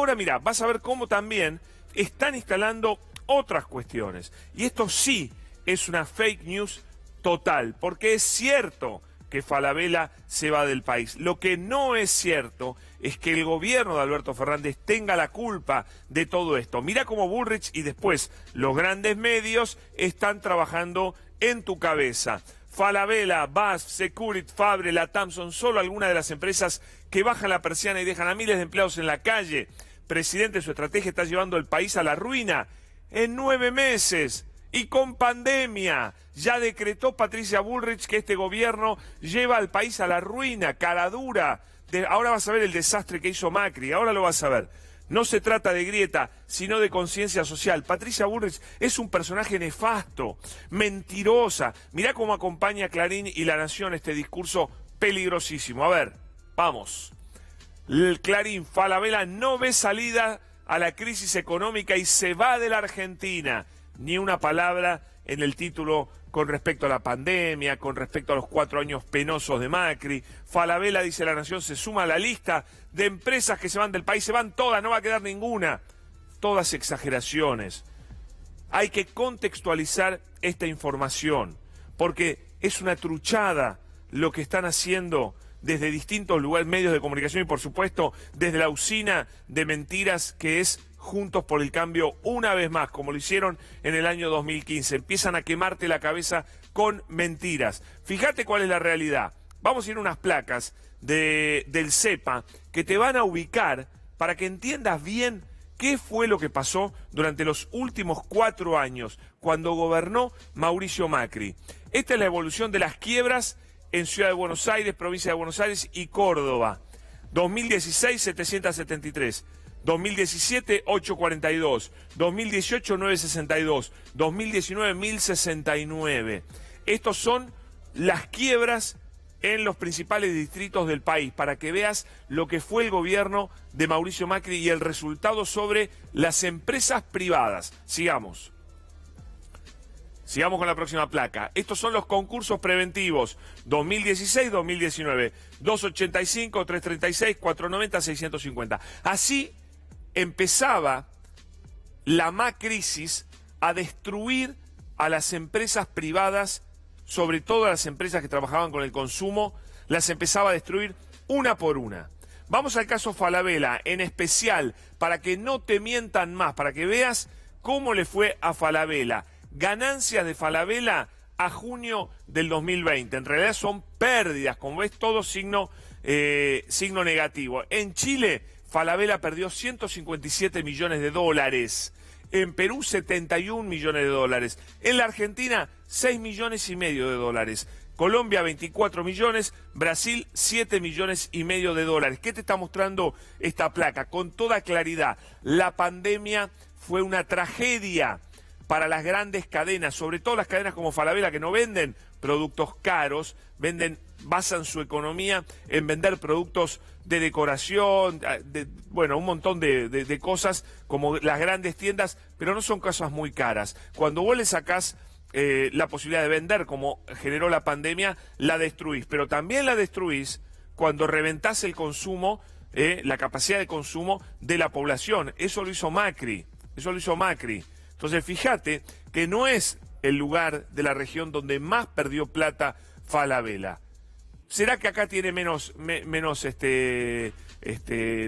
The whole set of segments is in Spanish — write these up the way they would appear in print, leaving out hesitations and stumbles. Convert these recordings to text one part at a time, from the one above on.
ahora, mira, vas a ver cómo también están instalando otras cuestiones. Y esto sí es una fake news total, porque es cierto que Falabella se va del país. Lo que no es cierto es que el gobierno de Alberto Fernández tenga la culpa de todo esto. Mira cómo Bullrich y después los grandes medios están trabajando en tu cabeza. Falabella, BASF, Securit, Fabre, Latam son solo algunas de las empresas que bajan la persiana y dejan a miles de empleados en la calle. Presidente, su estrategia está llevando el país a la ruina en 9 meses. Y con pandemia, ya decretó Patricia Bullrich que este gobierno lleva al país a la ruina, cara dura. Ahora vas a ver el desastre que hizo Macri, ahora lo vas a ver. No se trata de grieta, sino de conciencia social. Patricia Bullrich es un personaje nefasto, mentirosa. Mirá cómo acompaña Clarín y La Nación este discurso peligrosísimo. A ver, vamos. El Clarín, Falabella no ve salida a la crisis económica y se va de la Argentina. Ni una palabra en el título con respecto a la pandemia, con respecto a los 4 años penosos de Macri. Falabella, dice La Nación, se suma a la lista de empresas que se van del país. Se van todas, no va a quedar ninguna. Todas exageraciones. Hay que contextualizar esta información, porque es una truchada lo que están haciendo desde distintos lugares, medios de comunicación y, por supuesto, desde la usina de mentiras que es Juntos por el Cambio, una vez más, como lo hicieron en el año 2015. Empiezan a quemarte la cabeza con mentiras. Fíjate cuál es la realidad. Vamos a ir a unas placas del CEPA que te van a ubicar para que entiendas bien qué fue lo que pasó durante los últimos 4 años, cuando gobernó Mauricio Macri. Esta es la evolución de las quiebras en Ciudad de Buenos Aires, provincia de Buenos Aires y Córdoba. 2016, 773. 2017, 842, 2018, 962, 2019, 1069. Estos son las quiebras en los principales distritos del país, para que veas lo que fue el gobierno de Mauricio Macri y el resultado sobre las empresas privadas. Sigamos. Sigamos con la próxima placa. Estos son los concursos preventivos 2016-2019. 285, 336, 490, 650. Así empezaba la Macrisis a destruir a las empresas privadas, sobre todo a las empresas que trabajaban con el consumo, las empezaba a destruir una por una. Vamos al caso Falabella, en especial, para que no te mientan más, para que veas cómo le fue a Falabella. Ganancias de Falabella a junio del 2020. En realidad son pérdidas, como ves, todo signo negativo. En Chile, Falabella perdió 157 millones de dólares. En Perú, 71 millones de dólares. En la Argentina, 6 millones y medio de dólares. Colombia, 24 millones. Brasil, 7 millones y medio de dólares. ¿Qué te está mostrando esta placa? Con toda claridad, la pandemia fue una tragedia para las grandes cadenas, sobre todo las cadenas como Falabella, que no venden productos caros, basan su economía en vender productos de decoración, un montón de cosas como las grandes tiendas, pero no son cosas muy caras. Cuando vos le sacás la posibilidad de vender, como generó la pandemia, la destruís, pero también la destruís cuando reventás el consumo, la capacidad de consumo de la población. Eso lo hizo Macri. Entonces fíjate que no es el lugar de la región donde más perdió plata Falabella. ¿Será que acá tiene menos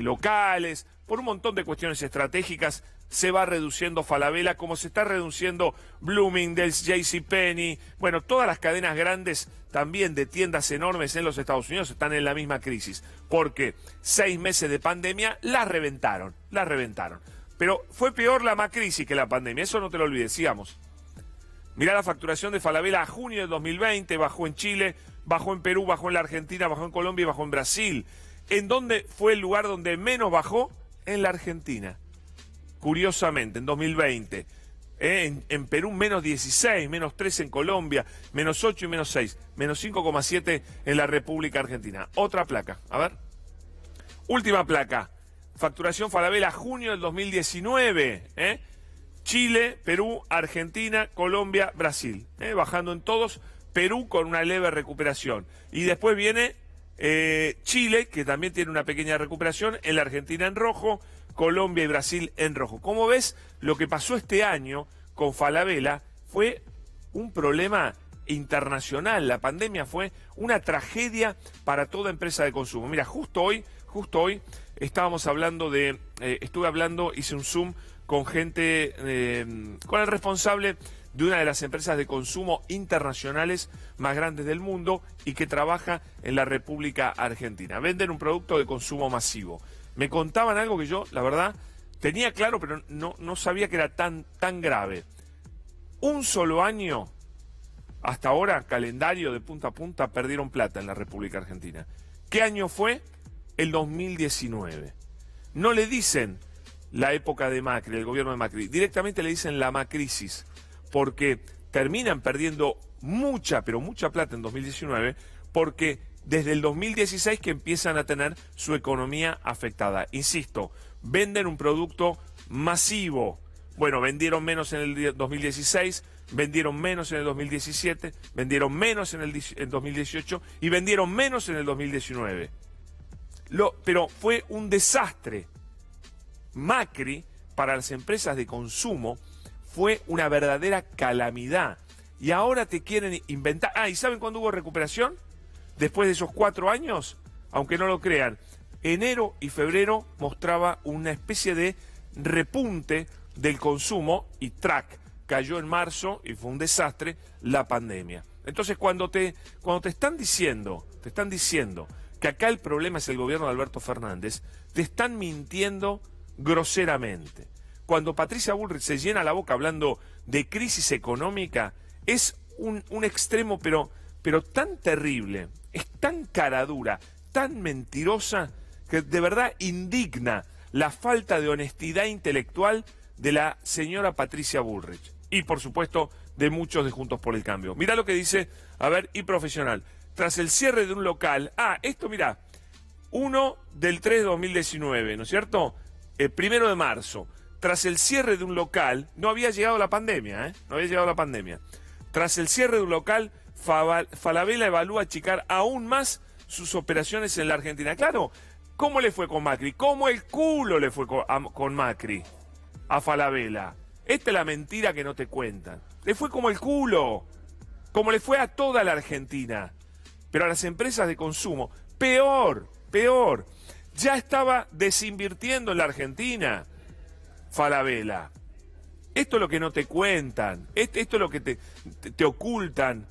locales? Por un montón de cuestiones estratégicas se va reduciendo Falabella, como se está reduciendo Bloomingdale's, JCPenney. Bueno, todas las cadenas grandes también de tiendas enormes en los Estados Unidos están en la misma crisis, porque 6 meses de pandemia las reventaron. Pero fue peor la Macrisis que la pandemia, eso no te lo olvides, sigamos. Mirá la facturación de Falabella a junio de 2020, bajó en Chile, bajó en Perú, bajó en la Argentina, bajó en Colombia y bajó en Brasil. ¿En dónde fue el lugar donde menos bajó? En la Argentina. Curiosamente, en 2020. En Perú menos 16, menos 3 en Colombia, menos 8 y menos 6, menos 5,7 en la República Argentina. Otra placa, a ver. Última placa. Facturación Falabella, junio del 2019. Chile, Perú, Argentina, Colombia, Brasil. Bajando en todos. Perú con una leve recuperación. Y después viene Chile, que también tiene una pequeña recuperación. En la Argentina en rojo. Colombia y Brasil en rojo. Como ves, lo que pasó este año con Falabella fue un problema internacional. La pandemia fue una tragedia para toda empresa de consumo. Mira, justo hoy estábamos hablando hice un Zoom con gente, con el responsable de una de las empresas de consumo internacionales más grandes del mundo y que trabaja en la República Argentina. Venden un producto de consumo masivo. Me contaban algo que yo, la verdad, tenía claro, pero no sabía que era tan grave. Un solo año, hasta ahora, calendario de punta a punta, perdieron plata en la República Argentina. ¿Qué año fue? El 2019. No le dicen la época de Macri, el gobierno de Macri, directamente le dicen la macrisis, porque terminan perdiendo mucha, pero mucha plata en 2019, porque desde el 2016 que empiezan a tener su economía afectada. Insisto, venden un producto masivo. Bueno, vendieron menos en el 2016, vendieron menos en el 2017, vendieron menos en el 2018 y vendieron menos en el 2019. Pero fue un desastre. Macri, para las empresas de consumo, fue una verdadera calamidad. Y ahora te quieren inventar... ¿y saben cuándo hubo recuperación? Después de esos 4 años, aunque no lo crean, enero y febrero mostraba una especie de repunte del consumo y cayó en marzo y fue un desastre la pandemia. Entonces cuando te están diciendo que acá el problema es el gobierno de Alberto Fernández, te están mintiendo groseramente. Cuando Patricia Bullrich se llena la boca hablando de crisis económica, es un extremo pero tan terrible, es tan caradura, tan mentirosa, que de verdad indigna la falta de honestidad intelectual de la señora Patricia Bullrich. Y por supuesto de muchos de Juntos por el Cambio. Mirá lo que dice, y profesional. Tras el cierre de un local, esto mirá, 1 del 3 de 2019, ¿no es cierto? 1 de marzo. Tras el cierre de un local, no había llegado la pandemia, no había llegado la pandemia. Tras el cierre de un local, Falabella evalúa achicar aún más sus operaciones en la Argentina. Claro, ¿cómo le fue con Macri? ¿Cómo el culo le fue con Macri a Falabella? Esta es la mentira que no te cuentan. Le fue como el culo, como le fue a toda la Argentina. Pero a las empresas de consumo, peor. Ya estaba desinvirtiendo en la Argentina Falabella. Esto es lo que no te cuentan, esto es lo que te ocultan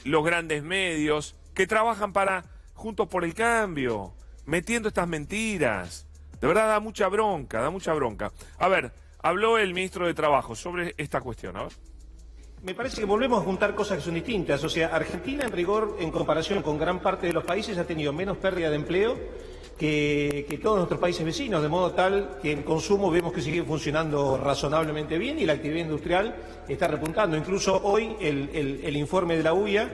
los grandes medios que trabajan para Juntos por el Cambio, metiendo estas mentiras. De verdad da mucha bronca. A ver, habló el ministro de Trabajo sobre esta cuestión. A ver. Me parece que volvemos a juntar cosas que son distintas. O sea, Argentina, en rigor, en comparación con gran parte de los países, ha tenido menos pérdida de empleo que todos nuestros países vecinos, de modo tal que el consumo vemos que sigue funcionando razonablemente bien y la actividad industrial está repuntando. Incluso hoy el informe de la UIA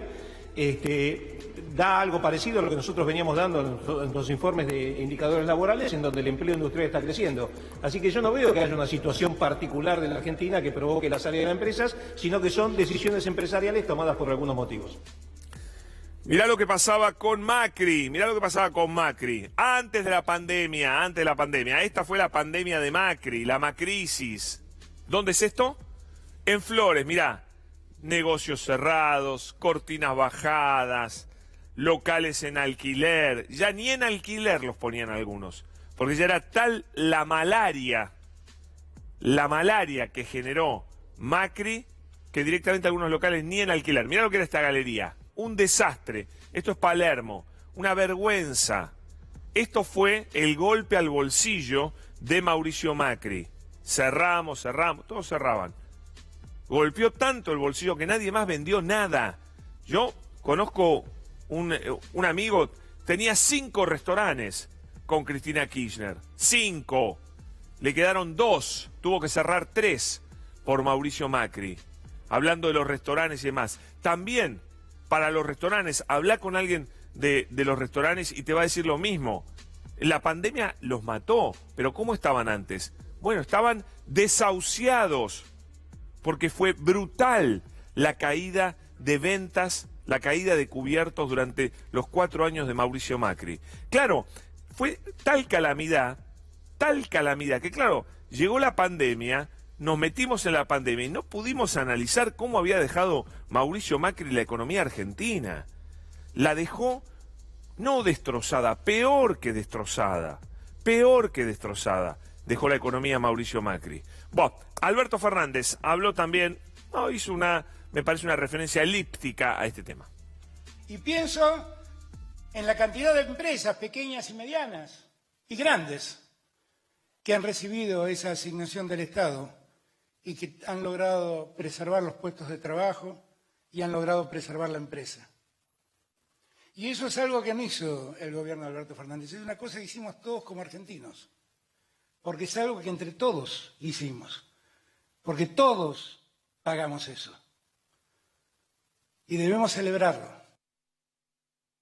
da algo parecido a lo que nosotros veníamos dando en los informes de indicadores laborales, en donde el empleo industrial está creciendo. Así que yo no veo que haya una situación particular de la Argentina que provoque la salida de las empresas, sino que son decisiones empresariales tomadas por algunos motivos. Mirá lo que pasaba con Macri, antes de la pandemia, Esta fue la pandemia de Macri, la macrisis. ¿Dónde es esto? En Flores, mirá, negocios cerrados, cortinas bajadas, locales en alquiler, ya ni en alquiler los ponían algunos, porque ya era tal la malaria que generó Macri, que directamente algunos locales ni en alquiler. Mirá lo que era esta galería. Un desastre. Esto es Palermo, una vergüenza. Esto fue el golpe al bolsillo de Mauricio Macri. Cerramos, todos cerraban. Golpeó tanto el bolsillo que nadie más vendió nada. Yo conozco un amigo, tenía 5 restaurantes con Cristina Kirchner. 5. Le quedaron 2, tuvo que cerrar 3 por Mauricio Macri. Hablando de los restaurantes y demás. También, para los restaurantes, habla con alguien de los restaurantes y te va a decir lo mismo. La pandemia los mató, pero ¿cómo estaban antes? Bueno, estaban desahuciados, porque fue brutal la caída de ventas, la caída de cubiertos durante los 4 años de Mauricio Macri. Claro, fue tal calamidad tal calamidad que, claro, llegó la pandemia, nos metimos en la pandemia y no pudimos analizar cómo había dejado Mauricio Macri la economía argentina. La dejó no destrozada, peor que destrozada. Dejó la economía Mauricio Macri. Bueno, Alberto Fernández habló también, hizo me parece una referencia elíptica a este tema. Y pienso en la cantidad de empresas pequeñas y medianas y grandes que han recibido esa asignación del Estado y que han logrado preservar los puestos de trabajo y han logrado preservar la empresa. Y eso es algo que no hizo el gobierno de Alberto Fernández, es una cosa que hicimos todos como argentinos, porque es algo que entre todos hicimos, porque todos pagamos eso. Y debemos celebrarlo.